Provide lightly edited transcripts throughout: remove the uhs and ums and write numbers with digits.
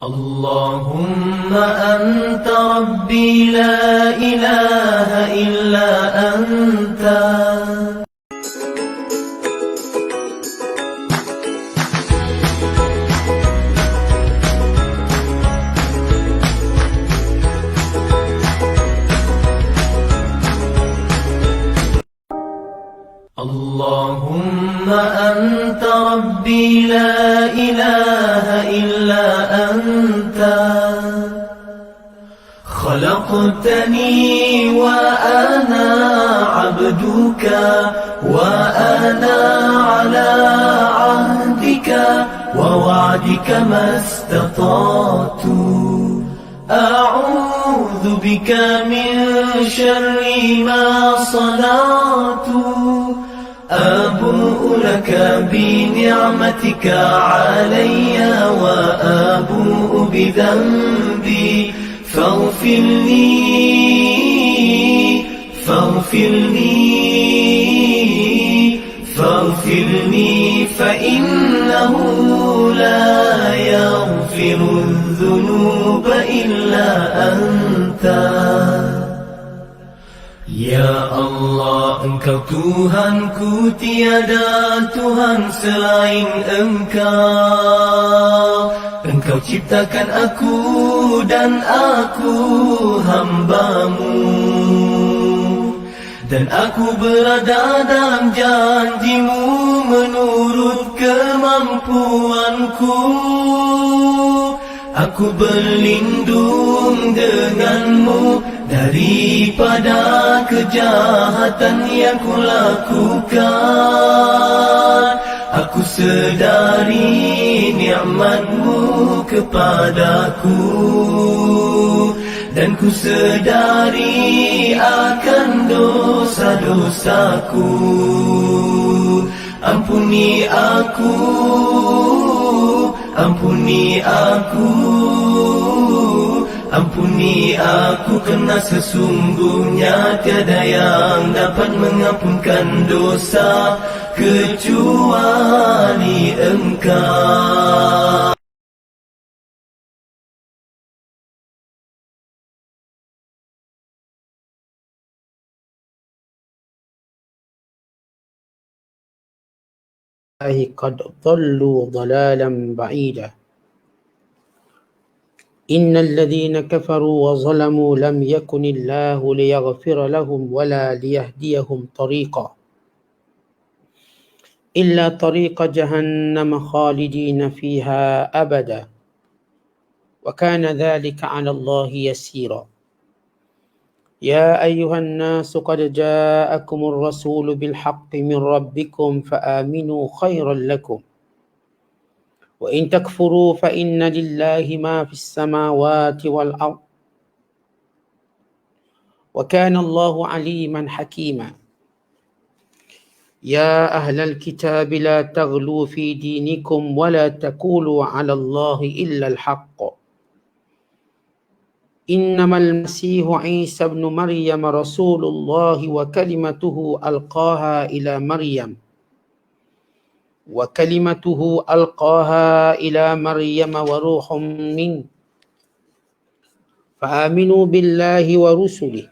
اللهم أنت ربي لا إله إلا أنت. اللهم أنت ربي لا إله إلا أنت. خلقتني وأنا عبدك وأنا على عهدك ووعدك ما استطعت. أعوذ بك من شر ما صنعت. أبوء لك بنعمتك علي وأبوء بذنبي فاغفر لي فإنه لا يغفر الذنوب إلا أنت. Ya Allah, Engkau Tuhanku, tiada Tuhan selain Engkau. Engkau ciptakan aku dan aku hamba-Mu, dan aku berada dalam janji-Mu menurut kemampuanku. Aku berlindung dengan-Mu daripada kejahatan yang kulakukan. Aku sedari nikmat-Mu kepadaku, dan ku sedari akan dosa-dosaku. Ampuni aku, ampuni aku, ampuni aku, kerana sesungguhnya tiada yang dapat mengampunkan dosa kecuali Engkau. قد ضلوا ضلالا بعيدا. إن الذين كفروا وظلموا لم يكن الله ليغفر لهم ولا ليهديهم طريقا إلا طريق جهنم خالدين فيها أبدا وكان ذلك على الله يسيرا. يا أيها الناس قد جاءكم الرسول بالحق من ربكم فآمنوا خيرا لكم وإن تكفروا فإن لله ما في السماوات والأرض وكان الله عليما حكيما. يا أهل الكتاب لا تغلوا في دينكم ولا تقولوا على الله إلا الحق إنما المسيح عيسى ابن مريم رسول الله وكلمته ألقاها إلى مريم وروح منه فآمنوا بالله ورسله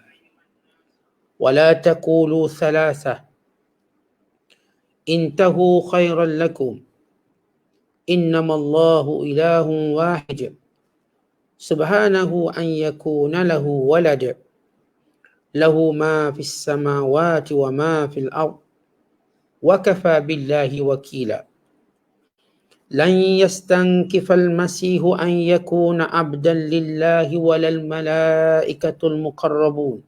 ولا تقولوا ثلاثة انتهوا خيرا لكم إنما الله إله واحد سبحانه أن يكون له ولد له ما في السماوات وما في الأرض وكفى بالله وكيلا. لن يستنكف المسيح أن يكون عبدا لله ولا الملائكة المقربون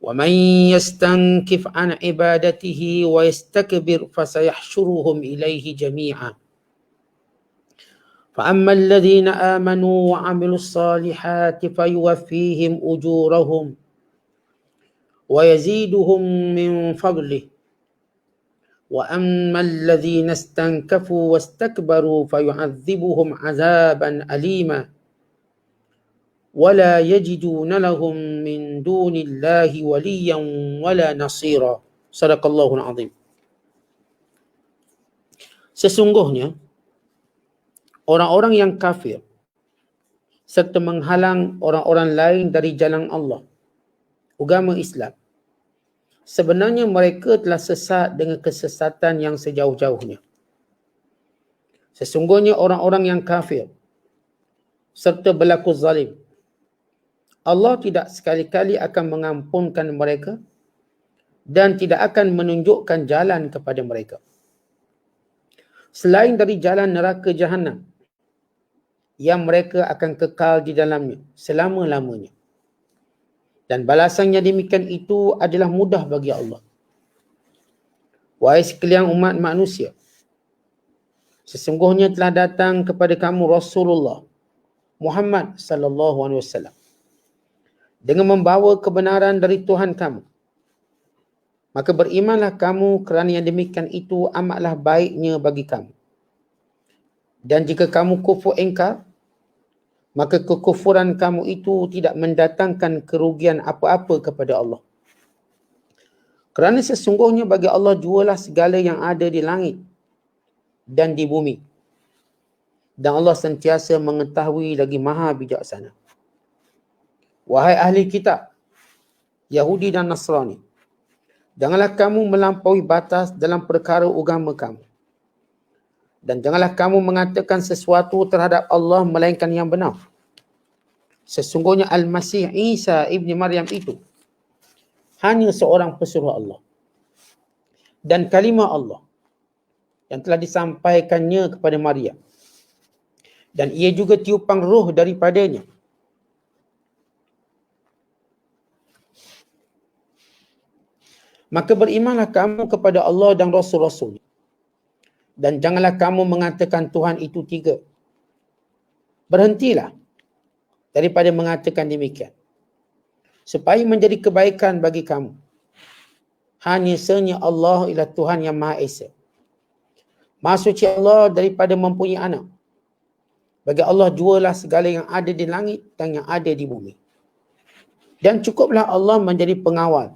ومن يستنكف عن عبادته ويستكبر فسيحشرهم إليه جميعا. فأما الذين آمنوا وعملوا الصالحات فيوفيهم أجورهم ويزيدهم من فضله وأما الذين استنكفوا واستكبروا فيعذبهم عذابا أليما ولا يجدون لهم من دون الله وليا ولا نصيرا. Sadaqallahul Azim. Sesungguhnya orang-orang yang kafir serta menghalang orang-orang lain dari jalan Allah, agama Islam, sebenarnya mereka telah sesat dengan kesesatan yang sejauh-jauhnya. Sesungguhnya orang-orang yang kafir serta berlaku zalim, Allah tidak sekali-kali akan mengampunkan mereka dan tidak akan menunjukkan jalan kepada mereka selain dari jalan neraka Jahannam yang mereka akan kekal di dalamnya selama-lamanya. Dan balasannya demikian itu adalah mudah bagi Allah. Wahai sekalian umat manusia, sesungguhnya telah datang kepada kamu Rasulullah Muhammad sallallahu alaihi wasallam dengan membawa kebenaran dari Tuhan kamu. Maka berimanlah kamu kerana yang demikian itu amatlah baiknya bagi kamu. Dan jika kamu kufur engkar, maka kekufuran kamu itu tidak mendatangkan kerugian apa-apa kepada Allah. Kerana sesungguhnya bagi Allah jualah segala yang ada di langit dan di bumi. Dan Allah sentiasa mengetahui lagi maha bijaksana. Wahai ahli kitab, Yahudi dan Nasrani, janganlah kamu melampaui batas dalam perkara agama kamu. Dan janganlah kamu mengatakan sesuatu terhadap Allah melainkan yang benar. Sesungguhnya Al-Masih Isa ibni Maryam itu hanya seorang pesuruh Allah dan kalimah Allah yang telah disampaikannya kepada Maryam. Dan ia juga tiupan roh daripadanya. Maka berimanlah kamu kepada Allah dan Rasul-Rasul. Dan janganlah kamu mengatakan Tuhan itu tiga. Berhentilah daripada mengatakan demikian, supaya menjadi kebaikan bagi kamu. Hanya sanya Allah ialah Tuhan yang Maha Esa. Maha suci Allah daripada mempunyai anak. Bagi Allah jualah segala yang ada di langit dan yang ada di bumi. Dan cukuplah Allah menjadi pengawal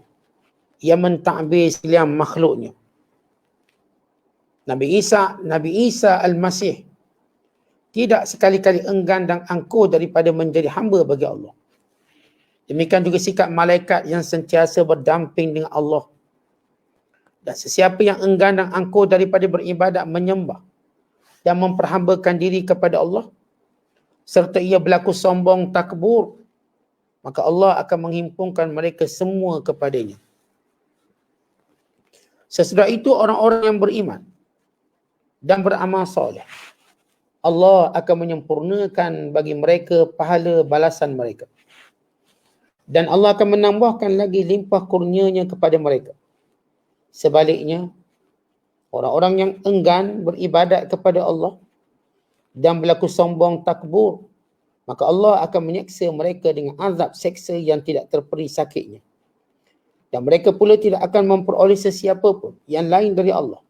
yang mentadbir sekalian makhluknya. Nabi Isa Al-Masih tidak sekali-kali enggan dan angkuh daripada menjadi hamba bagi Allah. Demikian juga sikap malaikat yang sentiasa berdamping dengan Allah. Dan sesiapa yang enggan dan angkuh daripada beribadat, menyembah dan memperhambakan diri kepada Allah, serta ia berlaku sombong takbur, maka Allah akan menghimpunkan mereka semua kepadanya. Sesudah itu orang-orang yang beriman dan beramal soleh, Allah akan menyempurnakan bagi mereka pahala balasan mereka. Dan Allah akan menambahkan lagi limpah kurnianya kepada mereka. Sebaliknya, orang-orang yang enggan beribadat kepada Allah dan berlaku sombong takbur, maka Allah akan menyeksa mereka dengan azab seksa yang tidak terperi sakitnya. Dan mereka pula tidak akan memperoleh sesiapa pun yang lain dari Allah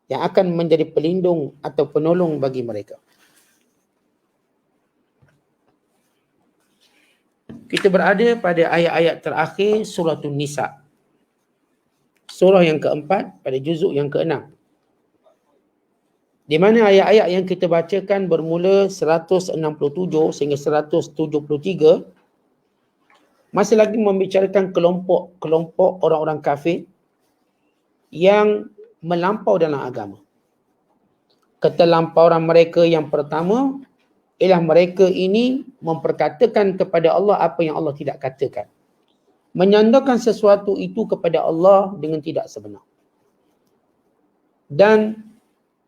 yang akan menjadi pelindung atau penolong bagi mereka. Kita berada pada ayat-ayat terakhir surah An-Nisa. Surah yang keempat pada juzuk yang keenam. Di mana ayat-ayat yang kita bacakan bermula 167 sehingga 173 masih lagi membicarakan kelompok orang-orang kafir yang melampau dalam agama. Keterlampauan mereka yang pertama ialah mereka ini memperkatakan kepada Allah apa yang Allah tidak katakan. Menyandarkan sesuatu itu kepada Allah dengan tidak sebenar. Dan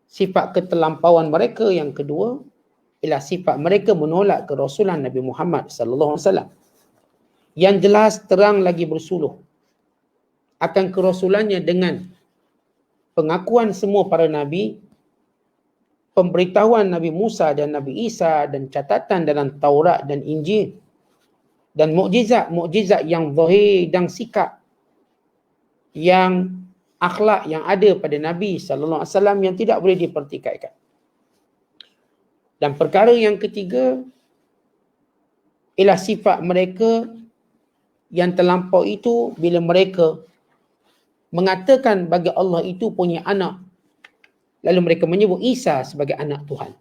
sifat keterlampauan mereka yang kedua ialah sifat mereka menolak kerasulan Nabi Muhammad sallallahu alaihi wasallam. Yang jelas terang lagi bersuluh akan kerasulannya dengan pengakuan semua para nabi, pemberitahuan Nabi Musa dan Nabi Isa dan catatan dalam Taurat dan Injil, dan mukjizat yang zahir dan sikap yang akhlak yang ada pada Nabi sallallahu alaihi wasallam yang tidak boleh dipertikaikan. Dan perkara yang ketiga ialah sifat mereka yang terlampau itu bila mereka mengatakan bagi Allah itu punya anak, lalu mereka menyebut Isa sebagai anak Tuhan.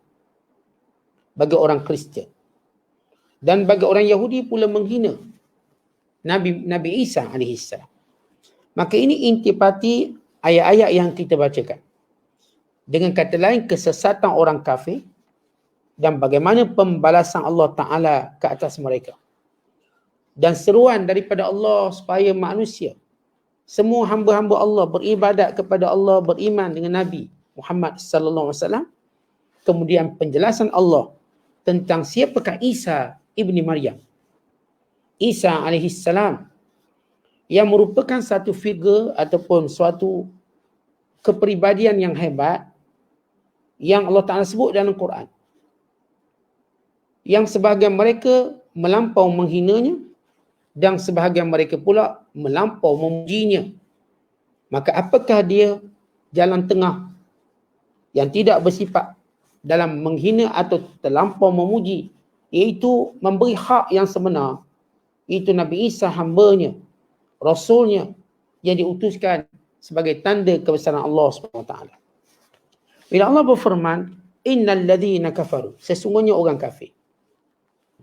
bagi orang Kristian. Dan bagi orang Yahudi pula menghina Nabi Isa alaihissalam. Maka ini intipati ayat-ayat yang kita bacakan. Dengan kata lain, kesesatan orang kafir dan bagaimana pembalasan Allah Ta'ala ke atas mereka. Dan seruan daripada Allah supaya manusia, semua hamba-hamba Allah beribadat kepada Allah, beriman dengan Nabi Muhammad sallallahu alaihi wasallam. Kemudian penjelasan Allah tentang siapakah Isa ibni Maryam. Isa alaihissalam yang merupakan satu figur ataupun suatu kepribadian yang hebat yang Allah Ta'ala sebut dalam Quran. Yang sebahagian mereka melampau menghinanya dan sebahagian mereka pula melampau memujinya. Maka apakah dia jalan tengah yang tidak bersifat dalam menghina atau terlampau memuji, iaitu memberi hak yang sebenar, iaitu Nabi Isa hambanya, rasulnya yang diutuskan sebagai tanda kebesaran Allah SWT. Bila Allah berfirman, innal ladzina kafaru, sesungguhnya orang kafir.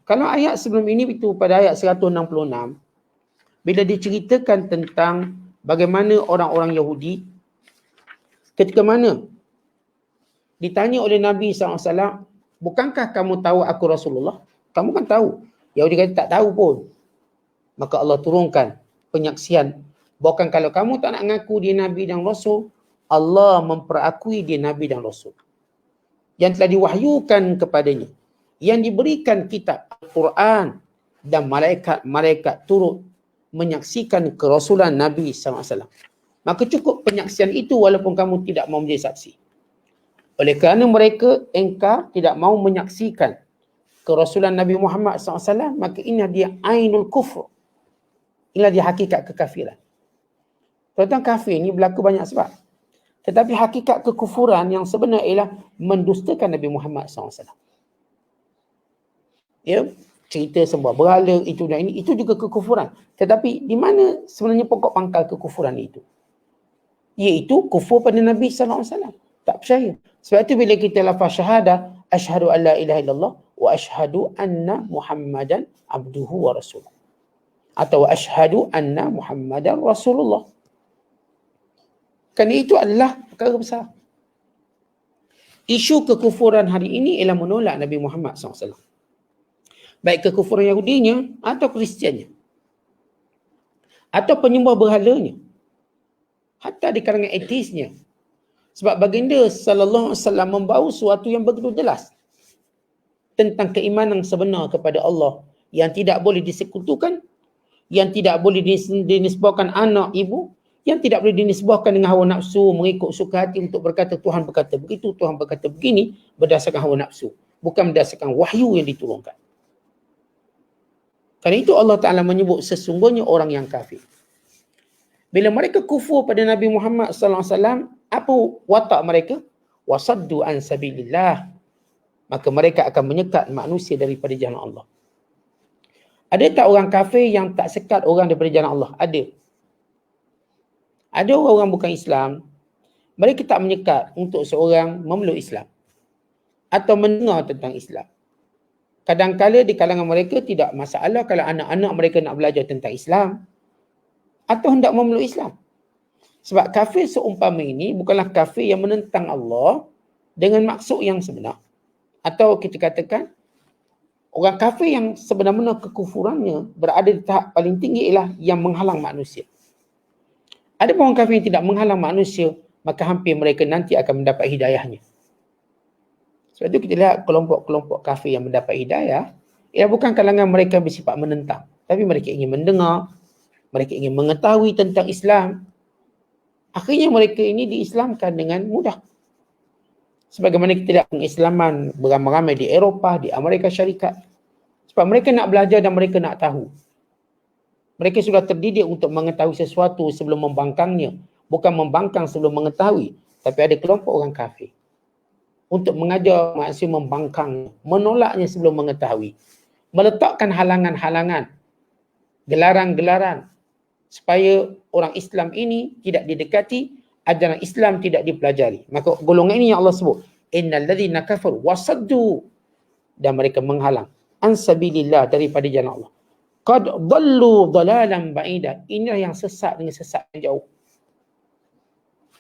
Kalau ayat sebelum ini itu pada ayat 166, bila diceritakan tentang bagaimana orang-orang Yahudi ketika mana ditanya oleh Nabi SAW, bukankah kamu tahu aku Rasulullah? Kamu kan tahu. Yahudi kata tak tahu pun. Maka Allah turunkan penyaksian. Bahkan kalau kamu tak nak mengaku dia Nabi dan Rasul, Allah memperakui dia Nabi dan Rasul. Yang telah diwahyukan kepadanya. Yang diberikan kitab Al-Quran dan malaikat turut menyaksikan kerasulan Nabi SAW. Maka cukup penyaksian itu walaupun kamu tidak mau menjadi saksi. Oleh kerana mereka engkar tidak mau menyaksikan kerasulan Nabi Muhammad SAW, maka inilah dia ainul kufur. Inilah dia hakikat kekafiran. Tentang kafir ini berlaku banyak sebab. Tetapi hakikat kekufuran yang sebenar ialah mendustakan Nabi Muhammad SAW. Ya, cerita semua berhala itu dan ini, itu juga kekufuran. Tetapi di mana sebenarnya pokok pangkal kekufuran itu? Iaitu kufur pada Nabi SAW. Tak percaya. Sebab itu bila kita lafaz syahadah, asyhadu an la ilaha illallah wa asyhadu anna Muhammadan abduhu wa rasuluh. Atau asyhadu anna Muhammadan Rasulullah. Kerana itu adalah perkara besar. Isu kekufuran hari ini ialah menolak Nabi Muhammad SAW. Baik kekufuran Yahudinya atau Kristiannya. Atau penyembah berhalanya. Hatta di kalangan ateisnya. Sebab baginda sallallahu alaihi wasallam membawa sesuatu yang begitu jelas tentang keimanan sebenar kepada Allah yang tidak boleh disekutukan, yang tidak boleh dinisbahkan anak ibu, yang tidak boleh dinisbahkan dengan hawa nafsu, mengikut suka hati untuk berkata Tuhan berkata begitu, Tuhan berkata begini berdasarkan hawa nafsu, bukan berdasarkan wahyu yang diturunkan. Kerana itu Allah Ta'ala menyebut sesungguhnya orang yang kafir. Bila mereka kufur pada Nabi Muhammad SAW, apa watak mereka? Wasaddu an sabilillah. Maka mereka akan menyekat manusia daripada jalan Allah. Ada tak orang kafir yang tak sekat orang daripada jalan Allah? Ada. Ada orang bukan Islam, mereka tak menyekat untuk seorang memeluk Islam atau mendengar tentang Islam. Kadang-kala di kalangan mereka tidak masalah kalau anak-anak mereka nak belajar tentang Islam atau hendak memeluk Islam. Sebab kafir seumpama ini bukanlah kafir yang menentang Allah dengan maksud yang sebenar. Atau kita katakan, orang kafir yang sebenar-benar kekufurannya berada di tahap paling tinggi ialah yang menghalang manusia. Ada orang kafir yang tidak menghalang manusia, maka hampir mereka nanti akan mendapat hidayahnya. Sebab itu kita lihat kelompok-kelompok kafir yang mendapat hidayah, ialah bukan kalangan mereka bersifat menentang, tapi mereka ingin mendengar, mereka ingin mengetahui tentang Islam. Akhirnya mereka ini diislamkan dengan mudah. Sebagaimana kita lihat pengislaman beramai-ramai di Eropah, di Amerika Syarikat. Sebab mereka nak belajar dan mereka nak tahu. Mereka sudah terdidik untuk mengetahui sesuatu sebelum membangkangnya. Bukan membangkang sebelum mengetahui. Tapi ada kelompok orang kafir. Untuk mengajar manusia membangkang, menolaknya sebelum mengetahui. Meletakkan halangan-halangan, gelaran-gelaran. Supaya orang Islam ini tidak didekati, ajaran Islam tidak dipelajari. Maka golongan ini yang Allah sebut, innal ladzina kafaru wasaddu dan mereka menghalang ansabilillah, daripada jalan Allah. Qad dhallu dhalalan ba'ida. Inilah yang sesat dengan sesat yang jauh.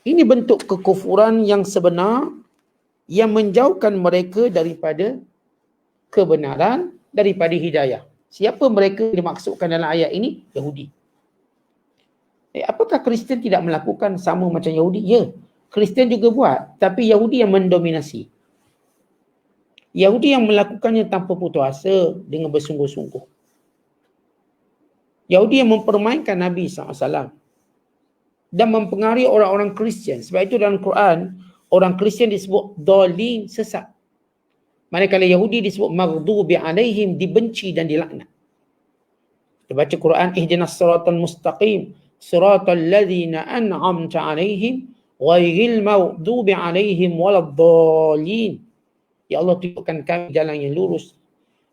Ini bentuk kekufuran yang sebenar yang menjauhkan mereka daripada kebenaran, daripada hidayah. Siapa mereka dimaksudkan dalam ayat ini? Yahudi. Apakah Kristian tidak melakukan sama macam Yahudi? Ya, Kristian juga buat, tapi Yahudi yang mendominasi. Yahudi yang melakukannya tanpa putus asa, dengan bersungguh-sungguh. Yahudi yang mempermainkan Nabi SAW dan mempengaruhi orang-orang Kristian. Sebab itu dalam Quran, orang Kristian disebut dhalin, sesat. Manakala Yahudi disebut maghdubi alaihim, dibenci dan dilaknat. Kita baca Quran, ihdinas siratal mustaqim, siratal ladzina an'amta alaihim, ghairil maghdubi alaihim waladdallin. Ya Allah, tunjukkan kami jalan yang lurus,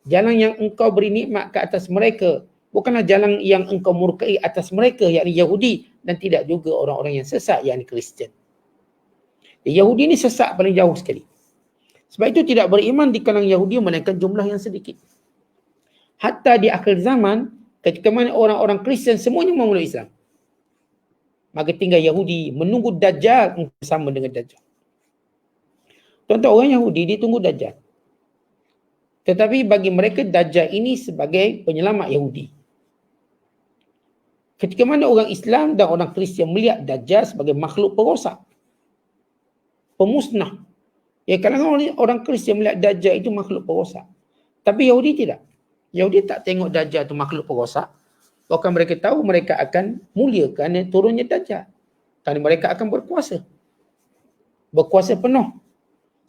jalan yang engkau beri nikmat ke atas mereka, bukanlah jalan yang engkau murkai atas mereka, yakni Yahudi, dan tidak juga orang-orang yang sesat, yakni Kristian. Yahudi ni sesat paling jauh sekali. Sebab itu tidak beriman di kalangan Yahudi melainkan jumlah yang sedikit. Hatta di akhir zaman, ketika mana orang-orang Kristian semuanya memeluk Islam, maka tinggal Yahudi menunggu Dajjal bersama dengan Dajjal. Tuan-tuan, orang Yahudi dia tunggu Dajjal. Tetapi bagi mereka Dajjal ini sebagai penyelamat Yahudi. Ketika mana orang Islam dan orang Kristian melihat Dajjal sebagai makhluk perosak, pemusnah. Ya, kalangan orang Kristian melihat Dajjal itu makhluk perosak. Tapi Yahudi tidak. Yahudi tak tengok Dajjal itu makhluk perosak. Bahkan mereka tahu mereka akan mulia kerana turunnya Dajjal. Kerana mereka akan berkuasa. Berkuasa penuh.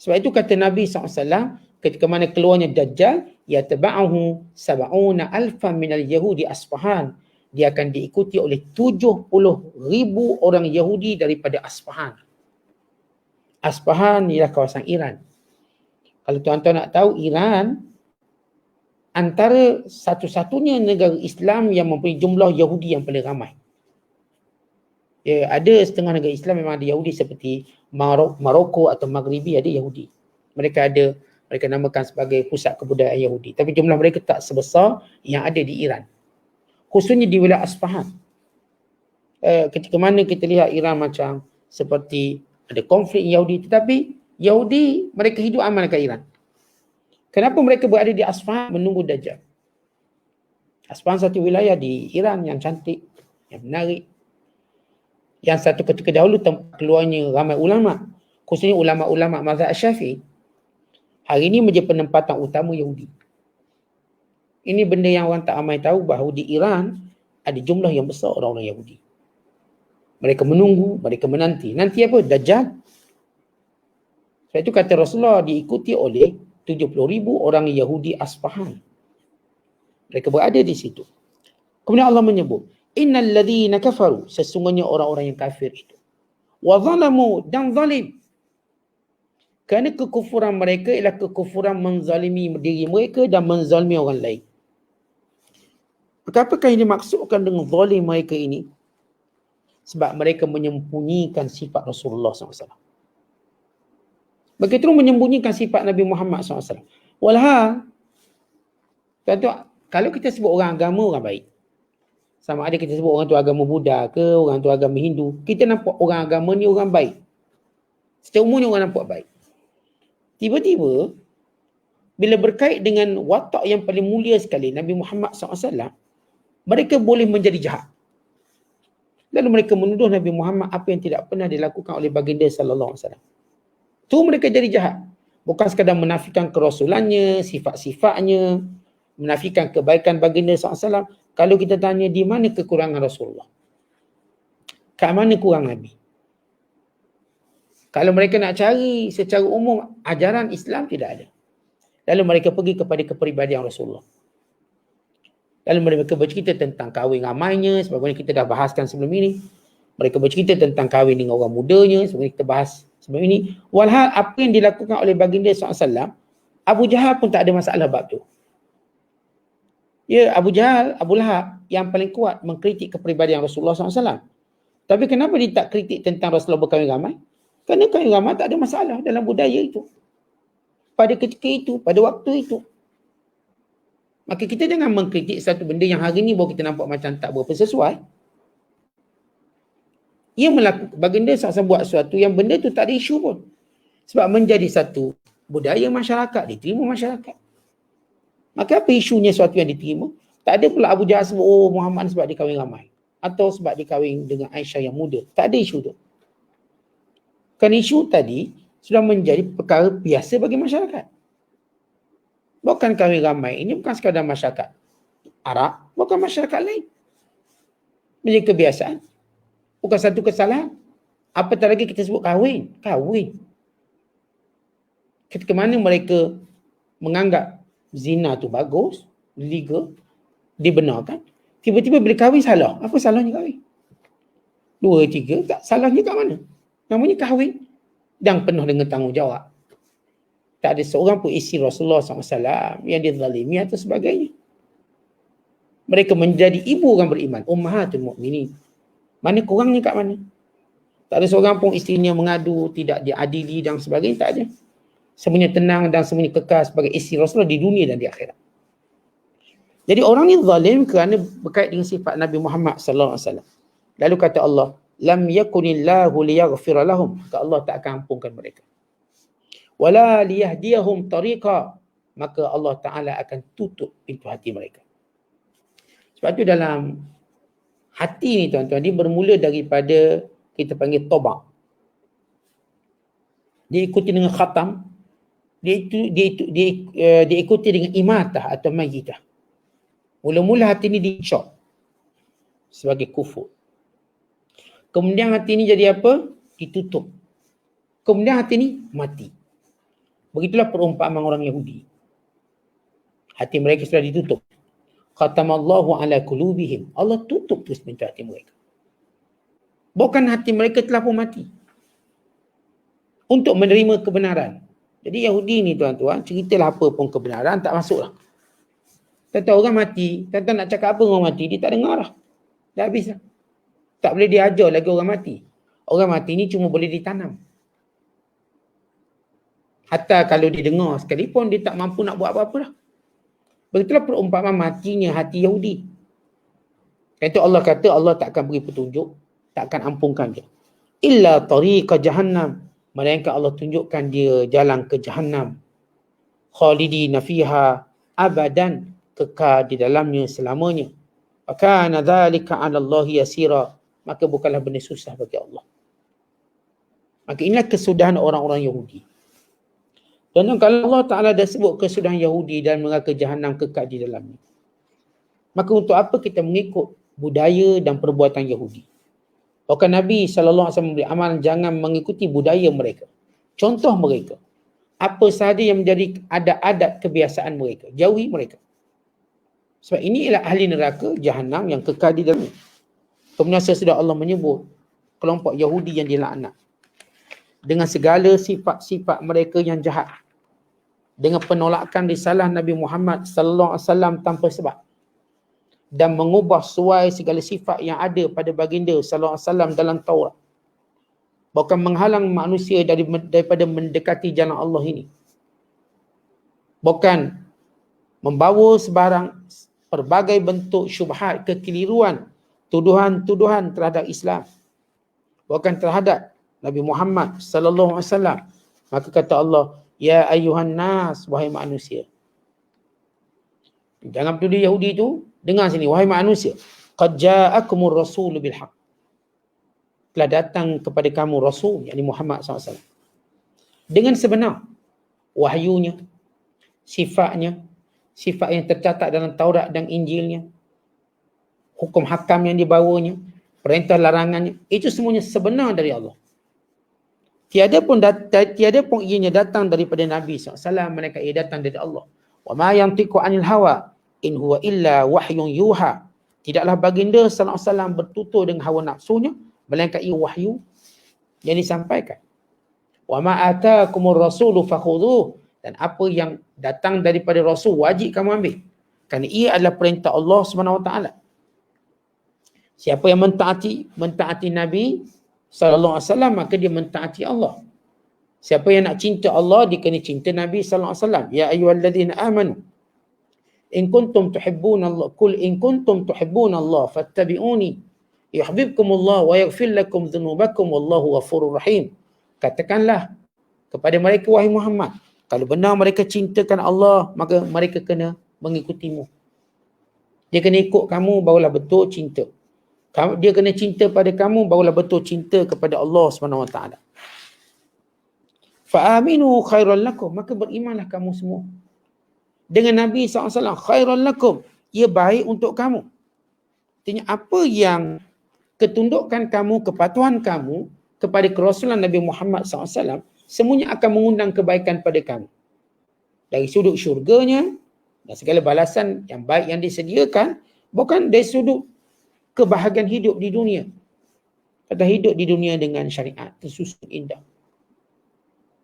Sebab itu kata Nabi SAW, ketika mana keluarnya Dajjal, yatba'ahu sab'una alfan minal Yahudi Asfahan. Dia akan diikuti oleh 70,000 orang Yahudi daripada Asfahan. Asfahan ialah kawasan Iran. Kalau tuan-tuan nak tahu, Iran antara satu-satunya negara Islam yang mempunyai jumlah Yahudi yang paling ramai. Ya, ada setengah negara Islam memang ada Yahudi seperti Maroko atau Maghribi, ada Yahudi. Mereka namakan sebagai pusat kebudayaan Yahudi. Tapi jumlah mereka tak sebesar yang ada di Iran. Khususnya di wilayah Asfahan. Ketika mana kita lihat Iran macam seperti ada konflik Yahudi, tetapi Yahudi mereka hidup aman dekat Iran. Kenapa mereka berada di Asfahan menunggu Dajjal? Asfahan satu wilayah di Iran yang cantik, yang menarik. Yang satu ketika dahulu tempat keluarnya ramai ulama, khususnya ulama-ulama mazhab Syafi'i. Hari ini menjadi penempatan utama Yahudi. Ini benda yang orang tak ramai tahu, bahawa di Iran ada jumlah yang besar orang-orang Yahudi. Mereka menunggu, mereka menanti. Nanti apa? Dajjal. Sebab itu kata Rasulullah diikuti oleh 70,000 orang Yahudi Asfahan. Mereka berada di situ. Kemudian Allah menyebut, innal ladzina kafaru, sesungguhnya orang-orang yang kafir itu, wa zalamu, dan zalim. Kerana kekufuran mereka ialah kekufuran menzalimi diri mereka dan menzalimi orang lain. Apakah yang dimaksudkan dengan zalim mereka ini? Sebab mereka menyembunyikan sifat Rasulullah SAW. Begitu menyembunyikan sifat Nabi Muhammad SAW. Walhal, kalau kita sebut orang agama, orang baik. Sama ada kita sebut orang tu agama Buddha ke, orang tu agama Hindu, kita nampak orang agama ni orang baik. Secara umumnya orang nampak baik. Tiba-tiba, bila berkait dengan watak yang paling mulia sekali, Nabi Muhammad SAW, mereka boleh menjadi jahat. Lalu mereka menuduh Nabi Muhammad apa yang tidak pernah dilakukan oleh baginda sallallahu alaihi wasallam. Tu mereka jadi jahat. Bukan sekadar menafikan kerasulannya, sifat-sifatnya, menafikan kebaikan baginda sallallahu alaihi wasallam. Kalau kita tanya di mana kekurangan Rasulullah? Kat mana kurang Nabi? Kalau mereka nak cari secara umum, ajaran Islam tidak ada. Lalu mereka pergi kepada kepribadian Rasulullah. Lalu mereka bercerita tentang kahwin ramainya, sebagaimana kita dah bahaskan sebelum ini. Mereka bercerita tentang kahwin dengan orang mudanya, sebagaimana kita bahas sebelum ini. Walhal apa yang dilakukan oleh baginda SAW, Abu Jahal pun tak ada masalah bab tu. Ya, Abu Jahal, Abu Lahab yang paling kuat mengkritik kepribadian Rasulullah SAW. Tapi kenapa dia tak kritik tentang Rasulullah berkahwin ramai? Kerana kahwin ramai tak ada masalah dalam budaya itu. pada ketika itu, pada waktu itu. Maka kita jangan mengkritik satu benda yang hari ni baru kita nampak macam tak berapa sesuai. Ia melakukan, baginda SAW buat sesuatu yang benda tu tak ada isu pun. Sebab menjadi satu budaya masyarakat, diterima masyarakat. Maka apa isunya sesuatu yang diterima? Tak ada pula Abu Jahal sebut, oh Muhammad sebab dia kahwin ramai. Atau sebab dia kahwin dengan Aisyah yang muda. Tak ada isu tu. Kan isu tadi sudah menjadi perkara biasa bagi masyarakat. Bukan kahwin ramai. Ini bukan sekadar masyarakat Arab, bukan masyarakat lain. Menjadi kebiasaan. Bukan satu kesalahan. Apatah lagi kita sebut kahwin. Kahwin. Ketika mana mereka menganggap zina tu bagus, legal, dibenarkan, tiba-tiba bila kahwin salah. Apa salahnya kahwin? 2, 3, tak salahnya kat mana? Namanya kahwin. Dan penuh dengan tanggungjawab. Tak ada seorang pun isteri Rasulullah SAW yang dizalimi atau sebagainya. Mereka menjadi ibu orang beriman. Ummahatul Mukminin. Mana kurangnya kat mana? Tak ada seorang pun isterinya mengadu, tidak diadili dan sebagainya. Tak ada. Semuanya tenang dan semuanya kekal sebagai isteri Rasulullah di dunia dan di akhirat. Jadi orang ni zalim kerana berkait dengan sifat Nabi Muhammad SAW. Lalu kata Allah, lam yakunillahu liyaghfira lahum. Maka Allah tak akan ampunkan mereka. Wala liyahdiyahum tariqa. Maka Allah Ta'ala akan tutup pintu hati mereka. Sebab tu dalam hati ni tuan-tuan, dia bermula daripada kita panggil tobak. Dia ikuti dengan khatam. Dia ikuti dengan imatah atau mayyitah. Mula-mula hati ni dicop sebagai kufur. Kemudian hati ni jadi apa? Ditutup. Kemudian hati ni mati. Begitulah perumpamaan orang Yahudi. Hati mereka sudah ditutup. Khatamallahu ala qulubihim. Allah tutup terus pintu hati mereka. Bukan hati mereka telah pun mati. Untuk menerima kebenaran. Jadi Yahudi ni tuan-tuan, ceritalah apa pun kebenaran, tak masuklah. Tentang orang mati, tentang nak cakap apa orang mati, dia tak dengar lah. Dah habis lah. Tak boleh diajar lagi orang mati. Orang mati ni cuma boleh ditanam. Hatta kalau dia dengar sekalipun, dia tak mampu nak buat apa-apa lah. Begitulah perumpamaan matinya hati Yahudi. Itu Allah kata Allah tak akan beri petunjuk, tak akan ampunkan dia. Illa tariqa jahannam. Melainkan Allah tunjukkan dia jalan ke jahannam. Khalidina fiha abadan. Kekal di dalamnya selamanya. Fakana dhalika 'ala Allah yasira. Maka bukanlah benda susah bagi Allah. Maka inilah kesudahan orang-orang Yahudi. Dan kalau Allah Ta'ala dah sebut kesudahan Yahudi dan neraka jahannam kekal di dalamnya, maka untuk apa kita mengikut budaya dan perbuatan Yahudi? Bahkan Nabi SAW memberi amalan jangan mengikuti budaya mereka. Contoh mereka. Apa sahaja yang menjadi adat-adat kebiasaan mereka. Jauhi mereka. Sebab ini ialah ahli neraka jahannam yang kekal di dalamnya. Kemudian sesudah Allah menyebut kelompok Yahudi yang dilaknat. Dengan segala sifat-sifat mereka yang jahat. Dengan penolakan risalah Nabi Muhammad SAW tanpa sebab. Dan mengubah suai segala sifat yang ada pada baginda SAW dalam Taurat. Bahkan menghalang manusia daripada mendekati jalan Allah ini. Bahkan membawa sebarang pelbagai bentuk syubhat, kekeliruan, tuduhan-tuduhan terhadap Islam. Bahkan terhadap Nabi Muhammad SAW. Maka kata Allah, ya ayyuhan nas, wahai manusia. Jangan peduli Yahudi itu, dengar sini, wahai manusia. Qad ja'akumur rasulu bil haqq. Telah datang kepada kamu Rasul, yakni Muhammad SAW. Dengan sebenar, wahyunya, sifatnya, sifat yang tercatat dalam Taurat dan Injilnya, hukum hakam yang dibawanya, perintah larangannya, itu semuanya sebenar dari Allah. Tiada pun ianya datang daripada Nabi SAW, melainkan ia datang dari Allah. Wa ma yantiqu 'anil hawa in huwa illa wahyun yuha. Tidaklah baginda sallallahu alaihi wasallam bertutur dengan hawa nafsunya, melainkan ia wahyu yang disampaikan. Wa ma ataakumur rasulu fakhudhuh. Dan apa yang datang daripada Rasul wajib kamu ambil. Kerana ia adalah perintah Allah SWT. Siapa yang mentaati Nabi SAW, maka dia mentaati Allah. Siapa yang nak cinta Allah, dia kena cinta Nabi sallallahu alaihi wasallam. Ya ayyuhalladzina amanu in kuntum tuhibbuna Allah, qul in kuntum tuhibbuna Allah fattabi'uni yuhibbukumullah wa yaghfir lakum dhunubakum wallahu ghafurur rahim. Katakanlah kepada mereka, wahai Muhammad, kalau benar mereka cintakan Allah, maka mereka kena mengikutimu. Dia kena ikut kamu, barulah betul cinta. Dia kena cinta pada kamu, barulah betul cinta kepada Allah SWT. Fa'aminu khairan lakum, maka berimanlah kamu semua dengan Nabi SAW. Khairan lakum, ia baik untuk kamu. Artinya apa yang ketundukan kamu, kepatuhan kamu kepada kerasulan Nabi Muhammad SAW, semuanya akan mengundang kebaikan pada kamu. Dari sudut syurganya dan segala balasan yang baik yang disediakan, bukan dari sudut kebahagiaan hidup di dunia. Kata hidup di dunia dengan syariat, tersusun indah.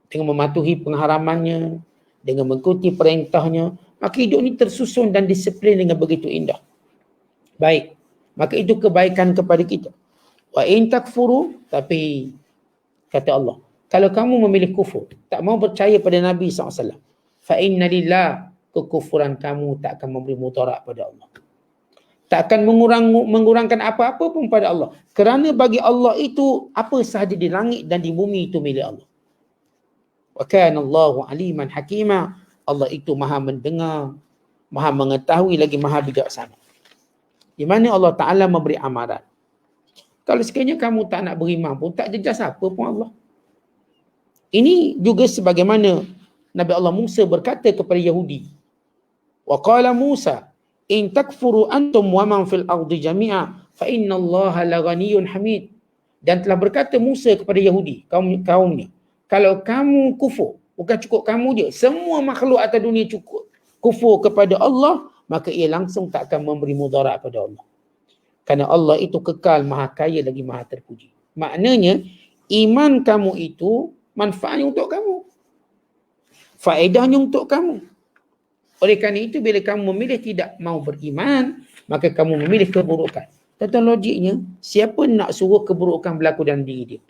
Dengan mematuhi pengharamannya, dengan mengikuti perintahnya, maka hidup ini tersusun dan disiplin dengan begitu indah. Baik, maka itu kebaikan kepada kita. Wa in takfuru, tapi kata Allah, kalau kamu memilih kufur, tak mau percaya pada Nabi SAW, fa inna lillah, kekufuran kamu tak akan memberi mudarat pada Allah. Tak akan mengurangkan apa-apa pun pada Allah. Kerana bagi Allah itu, apa sahaja di langit dan di bumi itu milik Allah. Wa kana Allahu aliman hakima. Allah itu maha mendengar, maha mengetahui, lagi maha bijaksana. Di mana Allah Ta'ala memberi amaran. Kalau sekiranya kamu tak nak beriman pun, tak jejas apa pun Allah. Ini juga sebagaimana Nabi Allah Musa berkata kepada Yahudi. Wa qala Musa, in takfuru antum wa man fil ardi jami'a, fa inna Allaha la ghaniyyun hamid. Dan telah berkata Musa kepada Yahudi, kaumnya, kalau kamu kufur, bukan cukup kamu je, semua makhluk atas dunia cukup kufur kepada Allah, maka ia langsung tak akan memberi mudarat pada Allah. Kerana Allah itu kekal, maha kaya, lagi maha terpuji. Maknanya, iman kamu itu manfaatnya untuk kamu. Faedahnya untuk kamu. Oleh kerana itu, bila kamu memilih tidak mau beriman, maka kamu memilih keburukan. Tentang logiknya, siapa nak suruh keburukan berlaku dalam diri dia?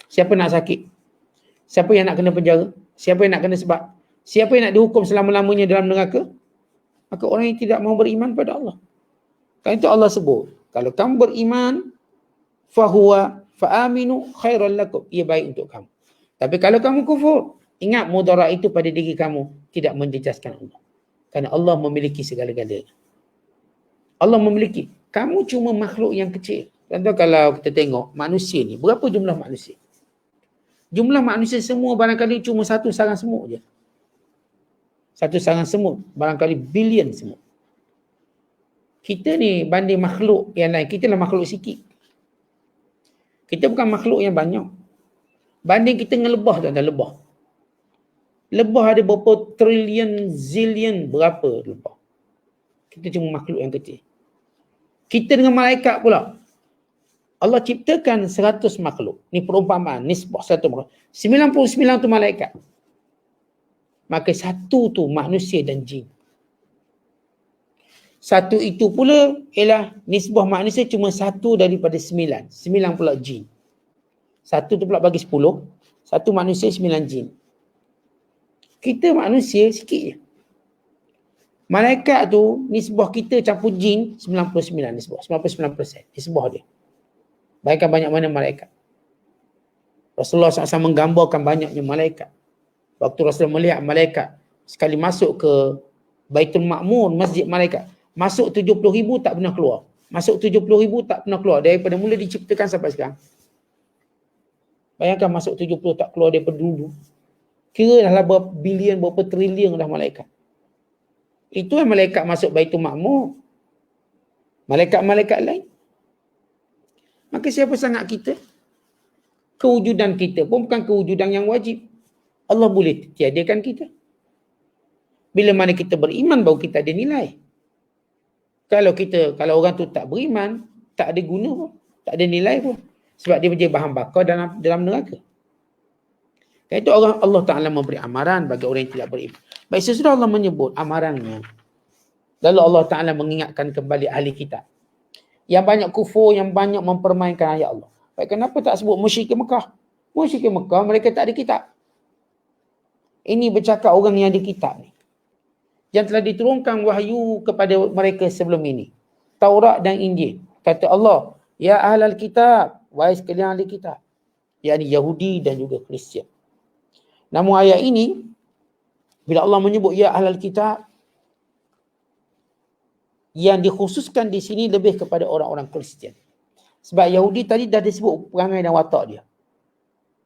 Siapa nak sakit? Siapa yang nak kena penjara? Siapa yang nak kena sebab? Siapa yang nak dihukum selama-lamanya dalam neraka? Maka orang yang tidak mau beriman pada Allah. Kerana itu Allah sebut, kalau kamu beriman, fahuwa fa'aminu khairan lakum, ia baik untuk kamu. Tapi kalau kamu kufur, ingat mudarat itu pada diri kamu tidak menjejaskan Allah. Kerana Allah memiliki segala-galanya. Allah memiliki. Kamu cuma makhluk yang kecil. Contoh kalau kita tengok manusia ni, berapa jumlah manusia? Jumlah manusia semua barangkali cuma satu sarang semut je. Satu sarang semut, barangkali bilion semut. Kita ni banding makhluk yang lain, kita lah makhluk sikit. Kita bukan makhluk yang banyak. Banding kita dengan lebah, tuan-tuan, lebah. Lebah ada berapa trilion, zillion, berapa lebah. Kita cuma makhluk yang kecil. Kita dengan malaikat pula. Allah ciptakan 100 makhluk. Ni perumpamaan, nisbah 100 makhluk. 99 tu malaikat. Maka satu tu manusia dan jin. Satu itu pula ialah nisbah manusia cuma satu daripada 9. 9 pula jin. Satu tu pula bagi 10. Satu manusia, 9 jin. Kita manusia sikit je. Malaikat tu nisbah kita campur jin 99 nisbah. 99% nisbah dia. Bayangkan banyak mana malaikat. Rasulullah SAW menggambarkan banyaknya malaikat. Waktu Rasulullah melihat malaikat sekali masuk ke Baitul Ma'mur, masjid malaikat, masuk 70,000 tak pernah keluar. Masuk 70,000 tak pernah keluar daripada mula diciptakan sampai sekarang. Bayangkan masuk 70 tak keluar daripada dulu. Kira dah berapa bilion, berapa trilion dah malaikat. Itu yang malaikat masuk Baitul Ma'mur. Malaikat-malaikat lain. Maka siapa sangat kita? Kewujudan kita pun bukan kewujudan yang wajib. Allah boleh tiadakan kita. Bila mana kita beriman, baru kita ada nilai. Kalau orang tu tak beriman, tak ada guna pun. Tak ada nilai pun. Sebab dia menjadi bahan bakar dalam neraka. Kerana itu Allah Ta'ala memberi amaran bagi orang yang tidak beriman. Baik, sesudah Allah menyebut amarannya, lalu Allah Ta'ala mengingatkan kembali ahli kitab. Yang banyak kufur, yang banyak mempermainkan ayat Allah. Baik, kenapa tak sebut musyrikin Mekah? Musyrikin Mekah, mereka tak ada kitab. Ini bercakap orang yang ada kitab ni. Yang telah diturunkan wahyu kepada mereka sebelum ini. Taurat dan Injil. Kata Allah, ya ahlal kitab, wahai sekalian ahli kitab. Yakni Yahudi dan juga Kristian. Namun ayat ini, bila Allah menyebut ya ahlal kitab, yang dikhususkan di sini lebih kepada orang-orang Kristian. Sebab Yahudi tadi dah disebut perangai dan watak dia.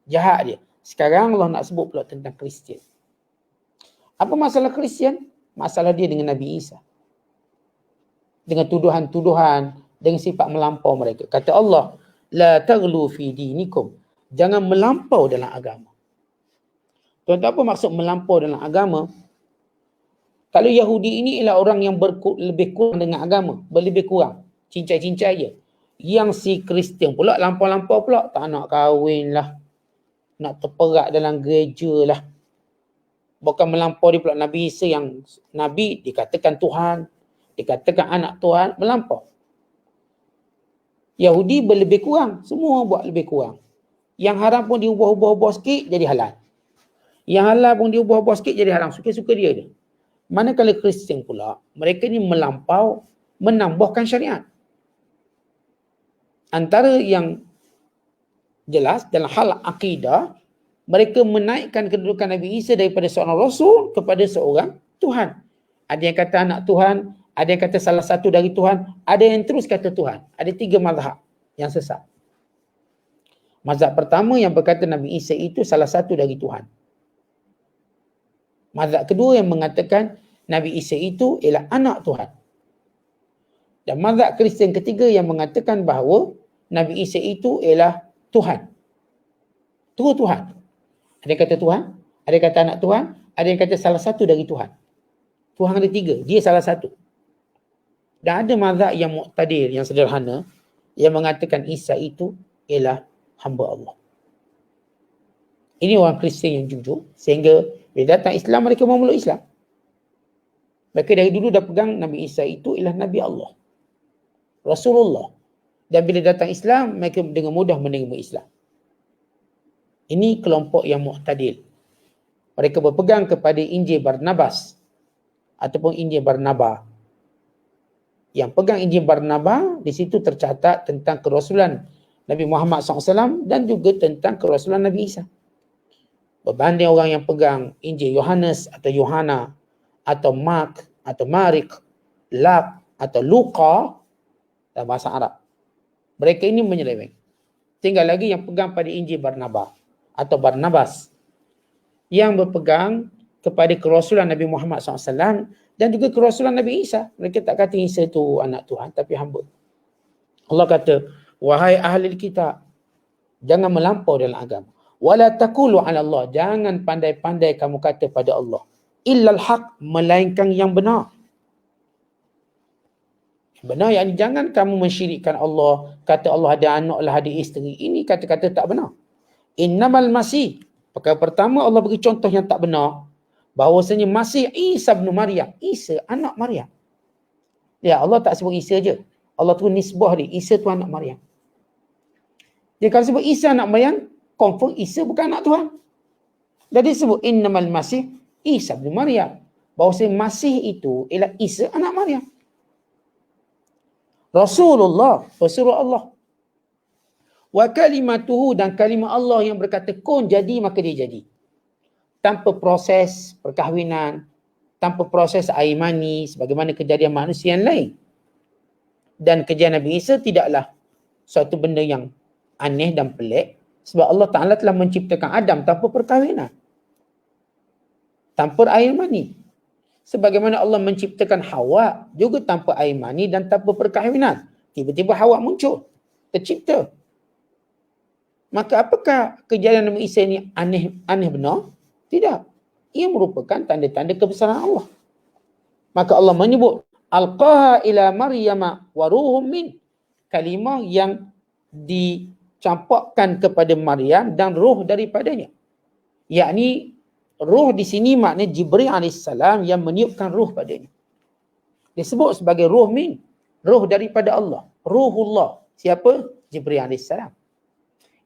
Jahat dia. Sekarang Allah nak sebut pula tentang Kristian. Apa masalah Kristian? Masalah dia dengan Nabi Isa. Dengan tuduhan-tuduhan, dengan sifat melampau mereka. Kata Allah, la taghlu fi dinikum. Jangan melampau dalam agama. Tuan-tuan, apa maksud melampau dalam agama? Kalau Yahudi ini ialah orang yang lebih kurang dengan agama. Berlebih kurang. Cincai-cincai je. Yang si Kristian pula, lampau-lampau pula. Tak nak kahwin lah. Nak terperak dalam gereja lah. Bukan melampau dia pula Nabi Isa yang Nabi dikatakan Tuhan. Dikatakan anak Tuhan. Melampau. Yahudi berlebih kurang. Semua buat lebih kurang. Yang haram pun diubah-ubah sikit jadi halal. Yang halal pun diubah-ubah sikit jadi haram. Suka-suka dia je. Manakala Kristian pula, mereka ni melampau, menambahkan syariat. Antara yang jelas dalam hal akidah, mereka menaikkan kedudukan Nabi Isa daripada seorang Rasul kepada seorang Tuhan. Ada yang kata anak Tuhan, ada yang kata salah satu dari Tuhan, ada yang terus kata Tuhan. Ada 3 mazhab yang sesat. Mazhab pertama yang berkata Nabi Isa itu salah satu dari Tuhan. Mazhab kedua yang mengatakan Nabi Isa itu ialah anak Tuhan. Dan mazhab Kristian ketiga yang mengatakan bahawa Nabi Isa itu ialah Tuhan. Tuhan. Ada yang kata Tuhan, ada yang kata anak Tuhan, ada yang kata salah satu dari Tuhan. Tuhan ada 3, dia salah satu. Dan ada mazhab yang muqtadir, yang sederhana, yang mengatakan Isa itu ialah hamba Allah. Ini orang Kristian yang jujur, sehingga bila datang Islam, mereka memeluk Islam. Mereka dari dulu dah pegang Nabi Isa itu ialah Nabi Allah. Rasulullah. Dan bila datang Islam, mereka dengan mudah menerima Islam. Ini kelompok yang mu'tadil. Mereka berpegang kepada Injil Barnabas ataupun Injil Barnaba. Yang pegang Injil Barnaba, di situ tercatat tentang kerasulan Nabi Muhammad SAW dan juga tentang kerasulan Nabi Isa. Berbanding orang yang pegang Injil Yohanes atau Yohana atau Mark atau Marik, Lak atau Luka dalam bahasa Arab. Mereka ini menyeleweng. Tinggal lagi yang pegang pada Injil Barnaba atau Barnabas yang berpegang kepada kerasulan Nabi Muhammad SAW dan juga kerasulan Nabi Isa. Mereka tak kata Isa itu anak Tuhan tapi hamba. Allah kata, wahai ahli kitab, jangan melampau dalam agama. Wala taqulu 'ala Allah, jangan pandai-pandai kamu kata pada Allah illal haq, melainkan yang benar. Benar yakni jangan kamu mensyirikkan Allah, kata Allah ada anak lah, ada isteri. Ini kata-kata tak benar. Innamal masih, perkara pertama Allah beri contoh yang tak benar, bahawasanya Masih Isa bin Maryam, Isa anak Maryam. Ya, Allah tak sebut Isa je. Allah tu nisbah dia, Isa tu anak Maryam. Dia kalau sebut Isa anak Maryam, confirm Isa bukan anak Tuhan. Jadi sebut innamal masih Isa bin Maryam. Bahawasanya Masih itu ialah Isa anak Maryam. Rasulullah Allah. Wa kalimatuhu, dan kalimah Allah yang berkata kun jadi, maka dia jadi. Tanpa proses perkahwinan, tanpa proses air mani sebagaimana kejadian manusia yang lain. Dan kejadian Nabi Isa tidaklah suatu benda yang aneh dan pelik, sebab Allah Ta'ala telah menciptakan Adam tanpa perkahwinan, tanpa air mani. Sebagaimana Allah menciptakan Hawa juga tanpa air mani dan tanpa perkahwinan. Tiba-tiba Hawa muncul, tercipta. Maka apakah kejadian Nabi Isa ini aneh benar? Tidak. Ia merupakan tanda-tanda kebesaran Allah. Maka Allah menyebut alqaha ila Maryama wa ruhum min, kalimah yang dicampakkan kepada Maryam dan roh daripadanya. Yakni roh di sini maknanya Jibril alaihissalam yang meniupkan roh padanya. Disebut sebagai roh min, roh daripada Allah, ruhullah. Siapa? Jibril alaihissalam.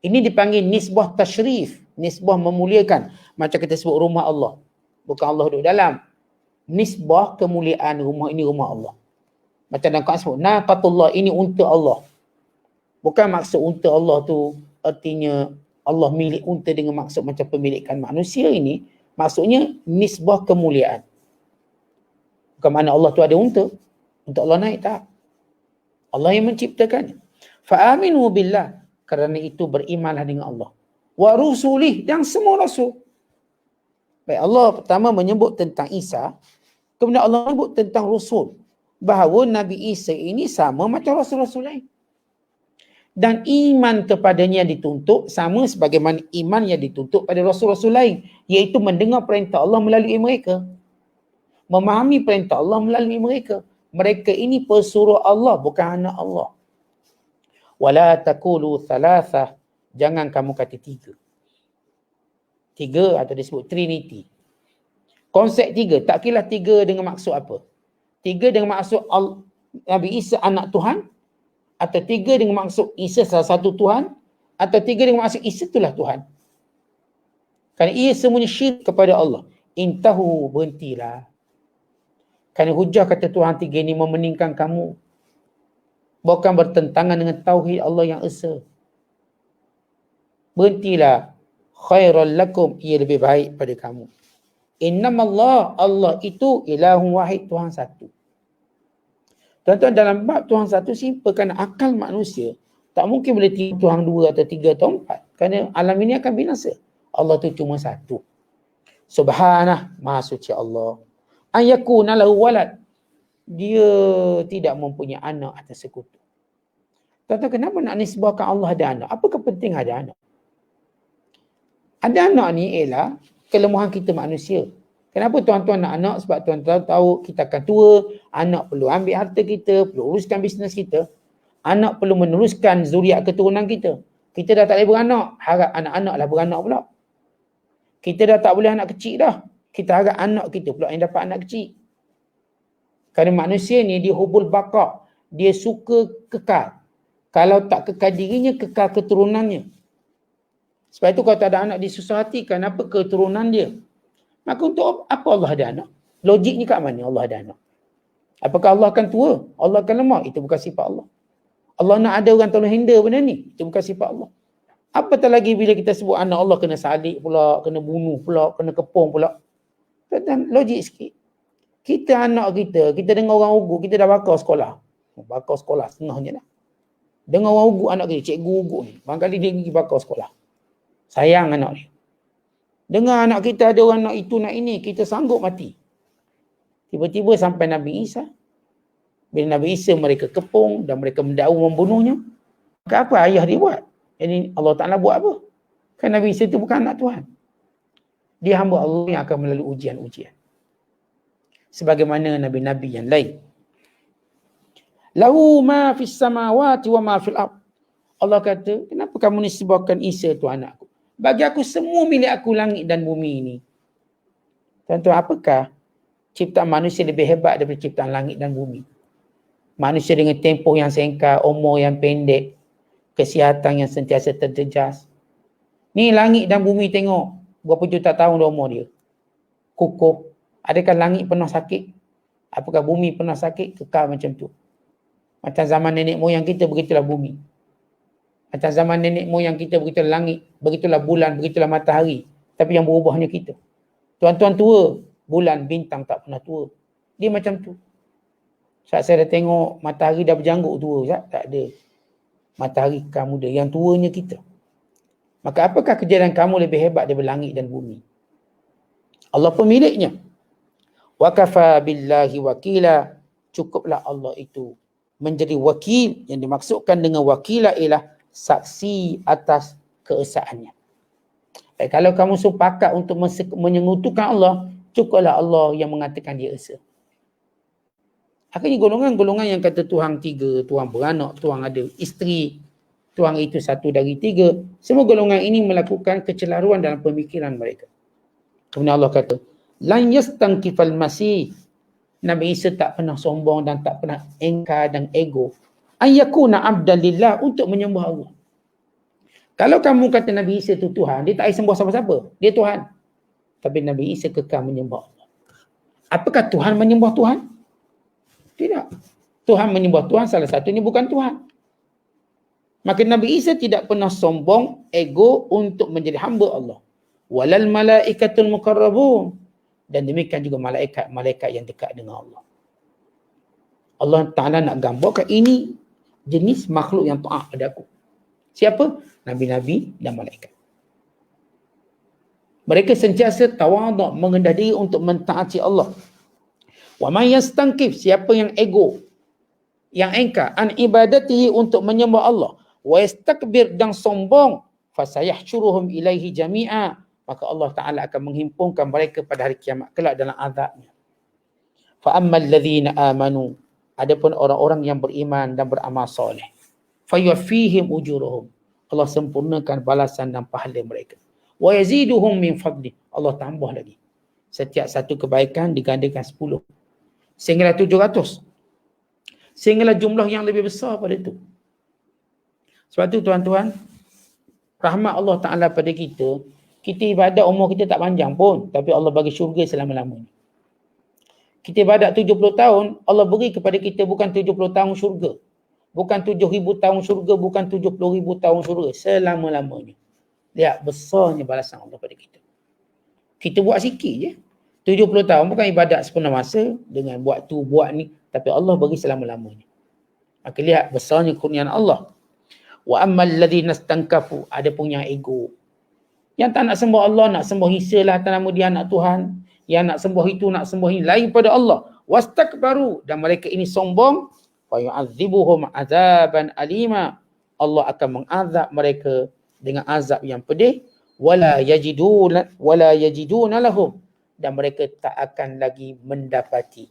Ini dipanggil nisbah tashrif, nisbah memuliakan. Macam kita sebut rumah Allah. Bukan Allah duduk dalam. Nisbah kemuliaan rumah ini rumah Allah. Macam dalam Quran sebut, naqatullah, ini unta Allah. Bukan maksud unta Allah tu artinya Allah milik unta dengan maksud macam pemilikan manusia ini. Maksudnya nisbah kemuliaan. Bukan mana Allah tu ada unta untuk Allah naik, tak. Allah yang menciptakannya. Fa'aminu billah, kerana itu berimanlah dengan Allah. Wa rusulih, dan semua rasul. Baik, Allah pertama menyebut tentang Isa, kemudian Allah menyebut tentang Rasul. Bahawa Nabi Isa ini sama macam Rasul-Rasul lain. Dan iman kepadanya dituntut sama sebagaimana iman yang dituntut pada Rasul-Rasul lain. Iaitu mendengar perintah Allah melalui mereka. Memahami perintah Allah melalui mereka. Mereka ini pesuruh Allah, bukan anak Allah. Wala taqulu thalathah, jangan kamu kata tiga. Tiga atau disebut Trinity. Konsep tiga, tak kira tiga dengan maksud apa. Tiga dengan maksud Nabi Isa anak Tuhan, atau tiga dengan maksud Isa salah satu Tuhan, atau tiga dengan maksud Isa itulah Tuhan. Kerana ia semuanya syirik kepada Allah. Intahu, berhentilah. Kerana hujah kata Tuhan tiga ini memeningkan kamu. Bukan bertentangan dengan tauhid Allah yang esa. Berhentilah. Khairul lakum, ia lebih baik pada kamu. Innamallah, Allah itu ilahun wahid, Tuhan satu. Tuan-tuan, dalam bab Tuhan satu simple, kerana akal manusia tak mungkin boleh Tuhan dua atau tiga atau empat. Kerana alam ini akan binasa. Allah tu cuma satu. Subhanah, maha suci Allah. Ayakuna lahu walad. Dia tidak mempunyai anak atau sekutu. Tuan-tuan, kenapa nak nisbahkan Allah ada anak? Apa kepentingan ada anak? Ada anak ni ialah kelemahan kita manusia. Kenapa tuan-tuan nak anak? Sebab tuan-tuan tahu kita akan tua, anak perlu ambil harta kita, perlu uruskan bisnes kita. Anak perlu meneruskan zuriat keturunan kita. Kita dah tak boleh beranak, harap anak-anak lah beranak pula. Kita dah tak boleh anak kecil dah. Kita harap anak kita pula yang dapat anak kecil. Kerana manusia ni dia hubul baqa, dia suka kekal. Kalau tak kekal dirinya, kekal keturunannya. Sebab itu kalau tak ada anak, dia susah hati. Kenapa keturunan dia? Maka untuk apa Allah ada anak? Logiknya kat mana Allah ada anak? Apakah Allah akan tua? Allah akan lemah? Itu bukan sifat Allah. Allah nak ada orang tolong handle benda ni? Itu bukan sifat Allah. Apatah lagi bila kita sebut anak Allah kena salib pula, kena bunuh pula, kena kepung pula. Dan logik sikit. Kita anak kita dengar orang ugut, kita dah bakar sekolah. Bakar sekolah, setengahnya dah. Dengar orang ugut anak kita, cikgu ugut ni. Barangkali dia pergi bakar sekolah. Sayang anak ni. Dengar anak kita ada orang nak itu nak ini, kita sanggup mati. Tiba-tiba sampai Nabi Isa. Bila Nabi Isa mereka kepung dan mereka mendakwa membunuhnya. Maka apa ayah dia buat? Ini Allah Ta'ala buat apa? Kan Nabi Isa itu bukan anak Tuhan. Dia hamba Allah yang akan melalui ujian-ujian. Sebagaimana Nabi-Nabi yang lain. Lahu ma fis samawati wa ma fil ard. Allah kata, kenapa kamu nisbahkan Isa tu anakku? Bagi aku semua milik aku langit dan bumi ini. Tuan-tuan, apakah ciptaan manusia lebih hebat daripada ciptaan langit dan bumi? Manusia dengan tempoh yang singkat, umur yang pendek, kesihatan yang sentiasa terjejas. Ni langit dan bumi tengok, berapa juta tahun dah umur dia. Kukuh. Adakah langit pernah sakit? Apakah bumi pernah sakit? Kekal macam tu. Macam zaman nenek moyang kita, begitulah bumi. Macam zaman nenek moyang kita, begitulah langit, begitulah bulan, begitulah matahari. Tapi yang berubahnya kita. Tuan-tuan tua, bulan, bintang tak pernah tua. Dia macam tu. Saat saya dah tengok matahari dah berjanggut tua, tak ada. Matahari kamu muda, yang tuanya kita. Maka apakah kejadian kamu lebih hebat daripada langit dan bumi? Allah pemiliknya. Wa kafa billahi wakila. Cukuplah Allah itu menjadi wakil. Yang dimaksudkan dengan wakila ialah saksi atas keesaannya. Baik, kalau kamu sepakat untuk menyekutukan Allah, cukuplah Allah yang mengatakan dia esa. Akhirnya golongan-golongan yang kata Tuhan tiga, Tuhan beranak, Tuhan ada isteri, Tuhan itu satu dari tiga, semua golongan ini melakukan kecelaruan dalam pemikiran mereka. Kemudian Allah kata, lan yastankifal masih. Nabi Isa tak pernah sombong dan tak pernah engkar dan ego. Ayyakuna abdan lillah, untuk menyembah Allah. Kalau kamu kata Nabi Isa itu Tuhan, dia tak payah sembah siapa-siapa. Dia Tuhan. Tapi Nabi Isa kekal menyembah Allah. Apakah Tuhan menyembah Tuhan? Tidak. Tuhan menyembah Tuhan, salah satunya bukan Tuhan. Maka Nabi Isa tidak pernah sombong, ego untuk menjadi hamba Allah. Walal malaikatul muqarrabun. Dan demikian juga malaikat yang dekat dengan Allah. Allah Ta'ala nak gambarkan ini jenis makhluk yang taat pada aku. Siapa? Nabi-nabi dan malaikat. Mereka sentiasa tawaduk, merendah diri untuk mentaati Allah. Wa man yastankif, siapa yang ego, yang engkar an ibadatihi untuk menyembah Allah, wa yastakbir dan sombong, fasayahsyuruhum ilaihi jami'a, maka Allah Ta'ala akan menghimpunkan mereka pada hari kiamat kelak dalam azabnya. Fa ammal ladzina amanu, adapun orang-orang yang beriman dan beramal soleh, fayuwaffihim ujurahum, Allah sempurnakan balasan dan pahala mereka. Wa yaziduhum min fadli, Allah tambah lagi. Setiap satu kebaikan digandakan 10 sehinggalah 700, sehinggalah jumlah yang lebih besar pada itu. Sebab tu tuan-tuan, rahmat Allah Ta'ala pada kita ibadat umur kita tak panjang pun, tapi Allah bagi syurga selama-lamanya. Kita ibadat 70 tahun, Allah beri kepada kita bukan 70 tahun syurga, bukan 7,000 tahun syurga, bukan 70,000 tahun syurga, selama-lamanya. Lihat besarnya balasan Allah pada kita. Kita buat sikit je. 70 tahun bukan ibadat sepenuh masa dengan buat tu, buat ni. Tapi Allah bagi selama-lamanya. Maka lihat besarnya kurniaan Allah. Wa ammal ladzina stankafu, ada pun yang ego. Yang tak nak sembah Allah, nak sembah Isa lah atas nama dia anak Tuhan. Yang nak sembah itu, nak sembah ini lain pada Allah. Wastakbaru, dan mereka ini sombong. Fa yu'adzibuhum azaban alima, Allah akan mengazab mereka dengan azab yang pedih. Wala yajiduna lahum, dan mereka tak akan lagi mendapati,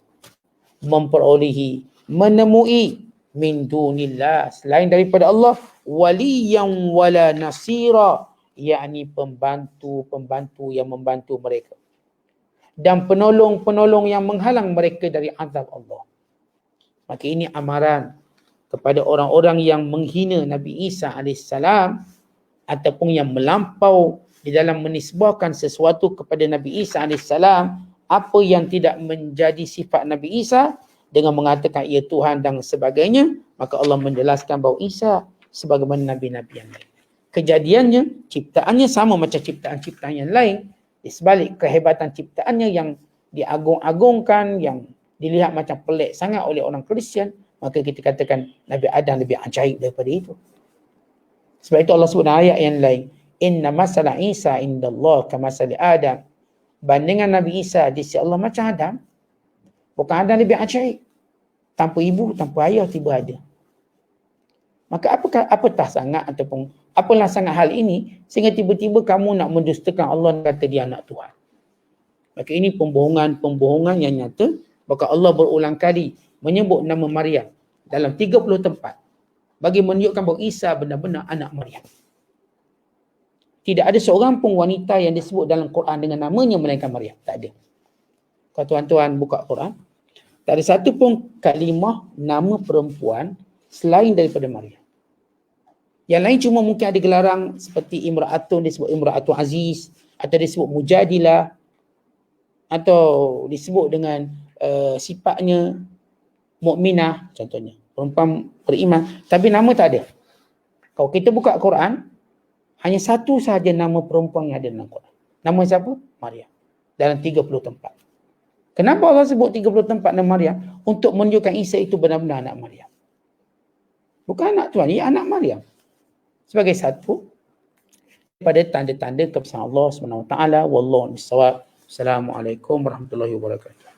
memperolehi, menemui min dunillah, selain daripada Allah, waliyan wala nasira, yakni pembantu yang membantu mereka, dan penolong yang menghalang mereka dari azab Allah. Maka ini amaran kepada orang-orang yang menghina Nabi Isa AS, ataupun yang melampau di dalam menisbahkan sesuatu kepada Nabi Isa AS, apa yang tidak menjadi sifat Nabi Isa, dengan mengatakan ia Tuhan dan sebagainya. Maka Allah menjelaskan bahawa Isa sebagaimana Nabi-Nabi yang lain. Kejadiannya, ciptaannya sama macam ciptaan-ciptaan yang lain. Di sebalik kehebatan ciptaannya yang diagung-agungkan, yang dilihat macam pelik sangat oleh orang Kristian, maka kita katakan Nabi Adam lebih ajaib daripada itu. Sebab itu Allah sebut ayat yang lain, inna masala Isa indallah kamasali Adam, bandingan Nabi Isa di sisi Allah macam Adam. Bukan Adam lebih ajaib, tanpa ibu, tanpa ayah tiba ada. Maka apatah sangat ataupun apalah sangat hal ini sehingga tiba-tiba kamu nak mendustakan Allah dan kata dia anak Tuhan. Maka ini pembohongan yang nyata. Maka Allah berulang kali menyebut nama Maryam dalam 30 tempat bagi menunjukkan bahawa Isa benar-benar anak Maryam. Tidak ada seorang pun wanita yang disebut dalam Quran dengan namanya melainkan Maryam. Tak ada. Kalau tuan-tuan buka Quran, tak ada satu pun kalimah nama perempuan selain daripada Maryam. Yang lain cuma mungkin ada gelaran seperti Imra'atun, disebut Imra'atun Aziz, atau disebut Mujadilah, atau disebut dengan sifatnya mukminah contohnya, perempuan beriman, tapi nama tak ada. Kalau kita buka Quran, hanya satu sahaja nama perempuan yang ada dalam Quran. Nama siapa? Maryam. Dalam 30 tempat. Kenapa Allah sebut 30 tempat nama Maryam? Untuk menunjukkan Isa itu benar-benar anak Maryam. Bukan anak Tuhan, ia anak Maryam. Sebagai satu pada tanda-tanda kebesaran Allah SWT. Wallahu a'lam bishawab. Assalamualaikum warahmatullahi wabarakatuh.